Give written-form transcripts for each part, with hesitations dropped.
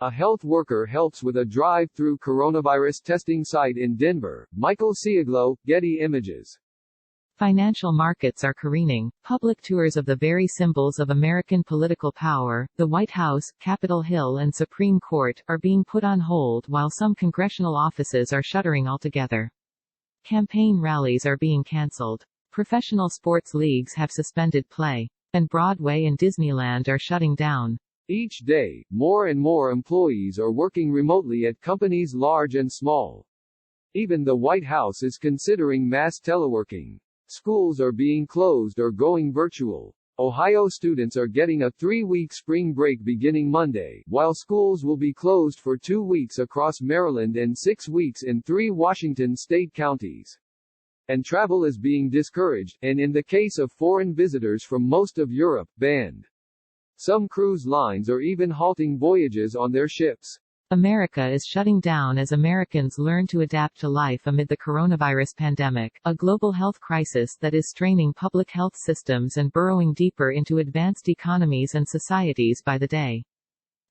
A health worker helps with a drive-through coronavirus testing site in Denver. Michael Ciaglo, Getty Images. Financial markets are careening. Public tours of the very symbols of American political power, the White House, Capitol Hill and Supreme Court, are being put on hold while some congressional offices are shuttering altogether. Campaign rallies are being canceled. Professional sports leagues have suspended play. And Broadway and Disneyland are shutting down. Each day, more and more employees are working remotely at companies large and small. Even the White House is considering mass teleworking. Schools are being closed or going virtual. Ohio students are getting a 3-week spring break beginning Monday, while schools will be closed for 2 weeks across Maryland and 6 weeks in 3 Washington state counties. And travel is being discouraged, and in the case of foreign visitors from most of Europe, banned. Some cruise lines are even halting voyages on their ships. America is shutting down as Americans learn to adapt to life amid the coronavirus pandemic, a global health crisis that is straining public health systems and burrowing deeper into advanced economies and societies by the day.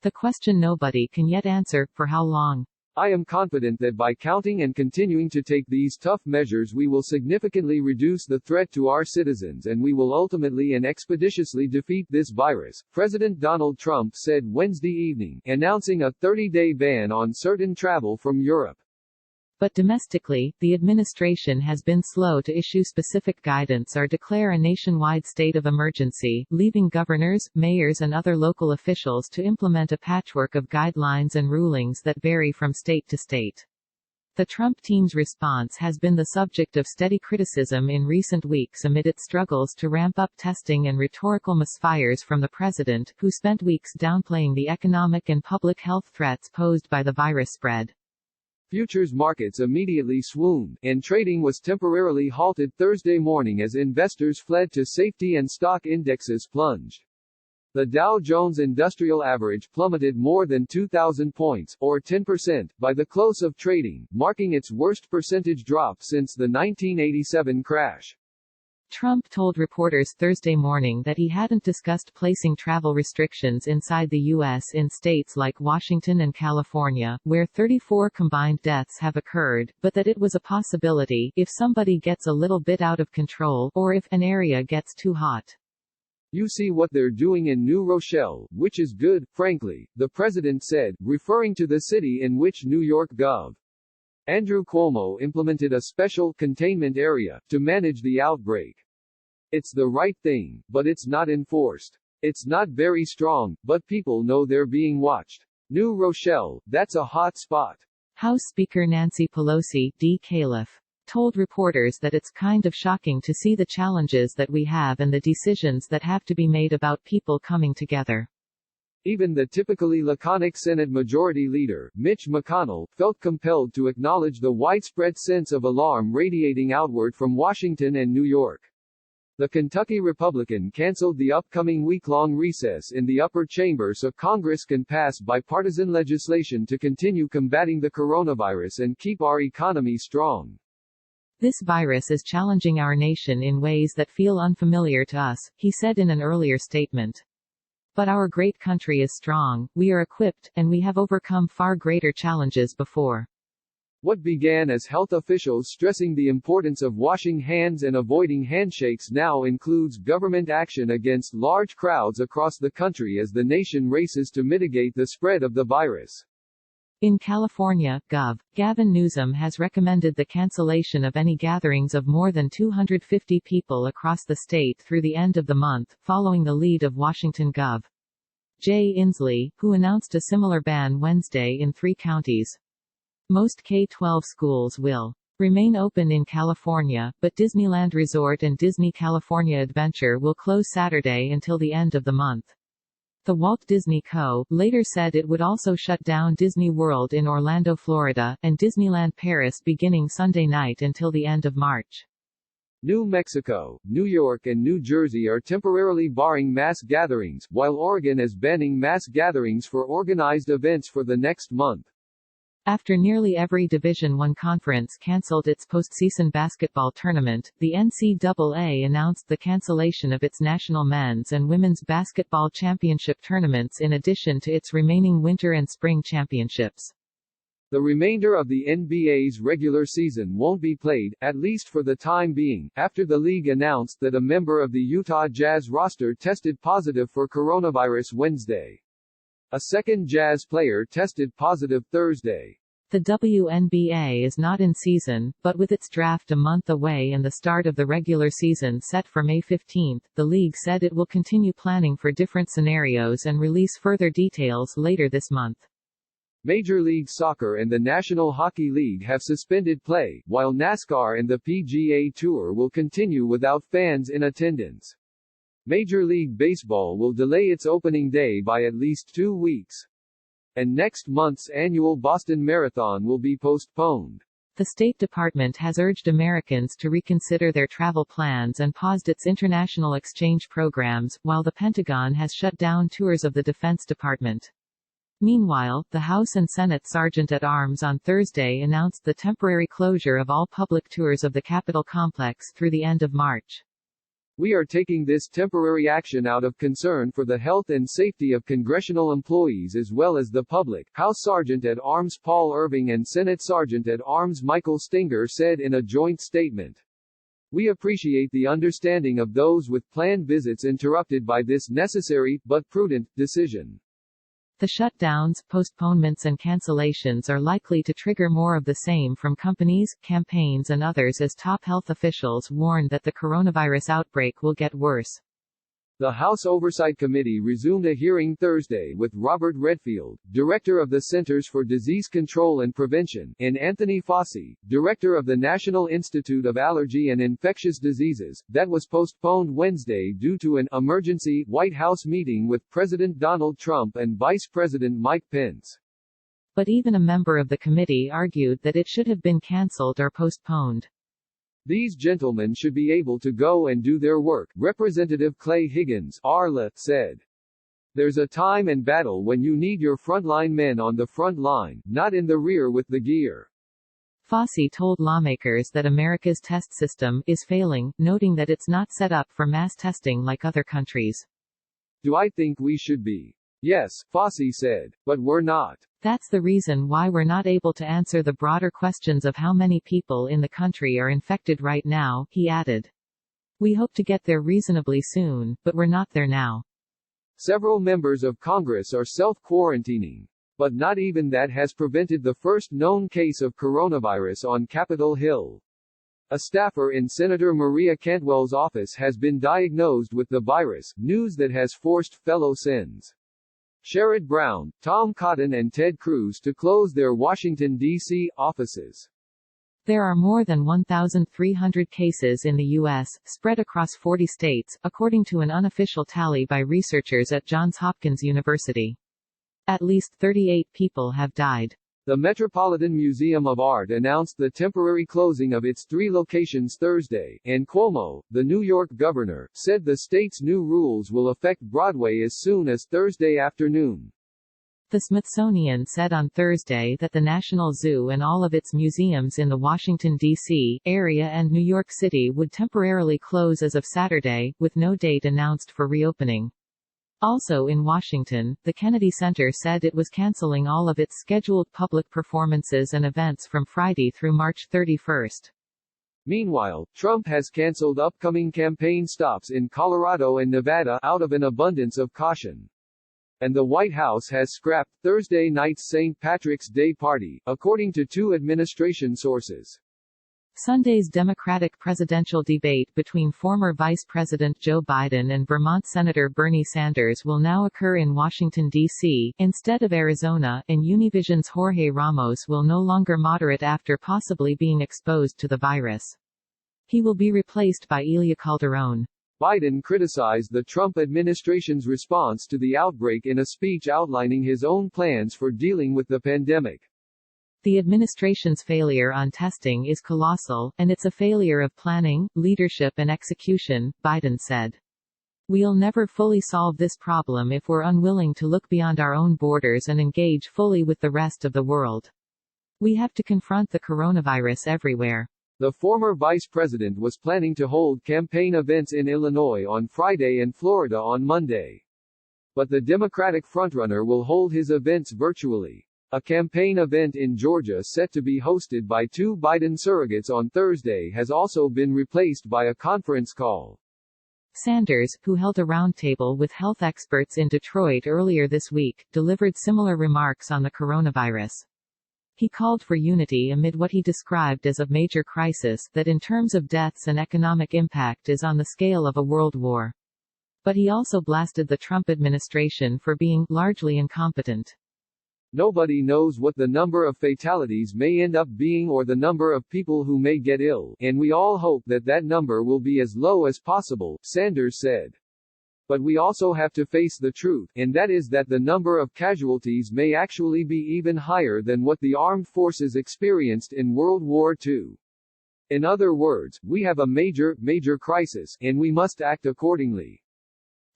The question nobody can yet answer: for how long? I am confident that by counting and continuing to take these tough measures we will significantly reduce the threat to our citizens and we will ultimately and expeditiously defeat this virus, President Donald Trump said Wednesday evening, announcing a 30-day ban on certain travel from Europe. But domestically, the administration has been slow to issue specific guidance or declare a nationwide state of emergency, leaving governors, mayors and other local officials to implement a patchwork of guidelines and rulings that vary from state to state. The Trump team's response has been the subject of steady criticism in recent weeks amid its struggles to ramp up testing and rhetorical misfires from the president, who spent weeks downplaying the economic and public health threats posed by the virus spread. Futures markets immediately swooned, and trading was temporarily halted Thursday morning as investors fled to safety and stock indexes plunged. The Dow Jones Industrial Average plummeted more than 2,000 points, or 10%, by the close of trading, marking its worst percentage drop since the 1987 crash. Trump told reporters Thursday morning that he hadn't discussed placing travel restrictions inside the U.S. in states like Washington and California, where 34 combined deaths have occurred, but that it was a possibility if somebody gets a little bit out of control, or if an area gets too hot. You see what they're doing in New Rochelle, which is good, frankly, the president said, referring to the city in which New York Gov. Andrew Cuomo implemented a special containment area to manage the outbreak. It's the right thing, but it's not enforced. It's not very strong, but people know they're being watched. New Rochelle, that's a hot spot. House Speaker Nancy Pelosi, D. Califf, told reporters that it's kind of shocking to see the challenges that we have and the decisions that have to be made about people coming together. Even the typically laconic Senate Majority Leader, Mitch McConnell, felt compelled to acknowledge the widespread sense of alarm radiating outward from Washington and New York. The Kentucky Republican canceled the upcoming week-long recess in the upper chamber so Congress can pass bipartisan legislation to continue combating the coronavirus and keep our economy strong. This virus is challenging our nation in ways that feel unfamiliar to us, he said in an earlier statement. But our great country is strong, we are equipped, and we have overcome far greater challenges before. What began as health officials stressing the importance of washing hands and avoiding handshakes now includes government action against large crowds across the country as the nation races to mitigate the spread of the virus. In California, Gov. Gavin Newsom has recommended the cancellation of any gatherings of more than 250 people across the state through the end of the month, following the lead of Washington Gov. Jay Inslee, who announced a similar ban Wednesday in 3 counties. Most K-12 schools will remain open in California, but Disneyland Resort and Disney California Adventure will close Saturday until the end of the month. The Walt Disney Co. later said it would also shut down Disney World in Orlando, Florida, and Disneyland Paris beginning Sunday night until the end of March. New Mexico, New York and New Jersey are temporarily barring mass gatherings, while Oregon is banning mass gatherings for organized events for the next month. After nearly every Division I conference cancelled its postseason basketball tournament, the NCAA announced the cancellation of its national men's and women's basketball championship tournaments in addition to its remaining winter and spring championships. The remainder of the NBA's regular season won't be played, at least for the time being, after the league announced that a member of the Utah Jazz roster tested positive for coronavirus Wednesday. A second Jazz player tested positive Thursday. The WNBA is not in season, but with its draft a month away and the start of the regular season set for May 15, the league said it will continue planning for different scenarios and release further details later this month. Major League Soccer and the National Hockey League have suspended play, while NASCAR and the PGA Tour will continue without fans in attendance. Major League Baseball will delay its opening day by at least 2 weeks. And next month's annual Boston Marathon will be postponed. The State Department has urged Americans to reconsider their travel plans and paused its international exchange programs, while the Pentagon has shut down tours of the Defense Department. Meanwhile, the House and Senate Sergeant-at-Arms on Thursday announced the temporary closure of all public tours of the Capitol complex through the end of March. We are taking this temporary action out of concern for the health and safety of congressional employees as well as the public, House Sergeant-at-Arms Paul Irving and Senate Sergeant-at-Arms Michael Stenger said in a joint statement. We appreciate the understanding of those with planned visits interrupted by this necessary, but prudent, decision. The shutdowns, postponements and cancellations are likely to trigger more of the same from companies, campaigns and others as top health officials warn that the coronavirus outbreak will get worse. The House Oversight Committee resumed a hearing Thursday with Robert Redfield, Director of the Centers for Disease Control and Prevention, and Anthony Fauci, Director of the National Institute of Allergy and Infectious Diseases, that was postponed Wednesday due to an emergency White House meeting with President Donald Trump and Vice President Mike Pence. But even a member of the committee argued that it should have been canceled or postponed. These gentlemen should be able to go and do their work, Representative Clay Higgins, Arla, said. There's a time and battle when you need your frontline men on the front line, not in the rear with the gear. Fauci told lawmakers that America's test system is failing, noting that it's not set up for mass testing like other countries. Do I think we should be? Yes, Fauci said, but we're not. That's the reason why we're not able to answer the broader questions of how many people in the country are infected right now, he added. We hope to get there reasonably soon, but we're not there now. Several members of Congress are self-quarantining. But not even that has prevented the first known case of coronavirus on Capitol Hill. A staffer in Senator Maria Cantwell's office has been diagnosed with the virus, news that has forced fellow Sens. Sherrod Brown, Tom Cotton and Ted Cruz to close their Washington, D.C., offices. There are more than 1,300 cases in the U.S., spread across 40 states, according to an unofficial tally by researchers at Johns Hopkins University. At least 38 people have died. The Metropolitan Museum of Art announced the temporary closing of its 3 locations Thursday, and Cuomo, the New York governor, said the state's new rules will affect Broadway as soon as Thursday afternoon. The Smithsonian said on Thursday that the National Zoo and all of its museums in the Washington, D.C., area and New York City would temporarily close as of Saturday, with no date announced for reopening. Also in Washington, the Kennedy Center said it was canceling all of its scheduled public performances and events from Friday through March 31. Meanwhile, Trump has canceled upcoming campaign stops in Colorado and Nevada out of an abundance of caution. And the White House has scrapped Thursday night's St. Patrick's Day party, according to 2 administration sources. Sunday's Democratic presidential debate between former Vice President Joe Biden and Vermont Senator Bernie Sanders will now occur in Washington, D.C., instead of Arizona, and Univision's Jorge Ramos will no longer moderate after possibly being exposed to the virus. He will be replaced by Elia Calderon. Biden criticized the Trump administration's response to the outbreak in a speech outlining his own plans for dealing with the pandemic. The administration's failure on testing is colossal, and it's a failure of planning, leadership and execution, Biden said. We'll never fully solve this problem if we're unwilling to look beyond our own borders and engage fully with the rest of the world. We have to confront the coronavirus everywhere. The former vice president was planning to hold campaign events in Illinois on Friday and Florida on Monday. But the Democratic frontrunner will hold his events virtually. A campaign event in Georgia set to be hosted by two Biden surrogates on Thursday has also been replaced by a conference call. Sanders, who held a roundtable with health experts in Detroit earlier this week, delivered similar remarks on the coronavirus. He called for unity amid what he described as a major crisis that in terms of deaths and economic impact is on the scale of a world war. But he also blasted the Trump administration for being largely incompetent. Nobody knows what the number of fatalities may end up being or the number of people who may get ill, and we all hope that that number will be as low as possible, Sanders said. But we also have to face the truth, and that is that the number of casualties may actually be even higher than what the armed forces experienced in World War II. In other words, we have a major crisis, and we must act accordingly.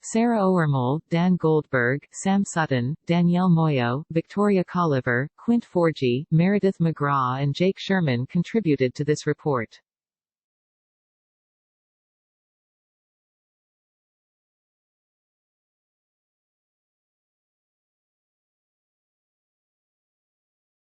Sarah Owermole, Dan Goldberg, Sam Sutton, Danielle Moyo, Victoria Colliver, Quint Forgy, Meredith McGraw and Jake Sherman contributed to this report.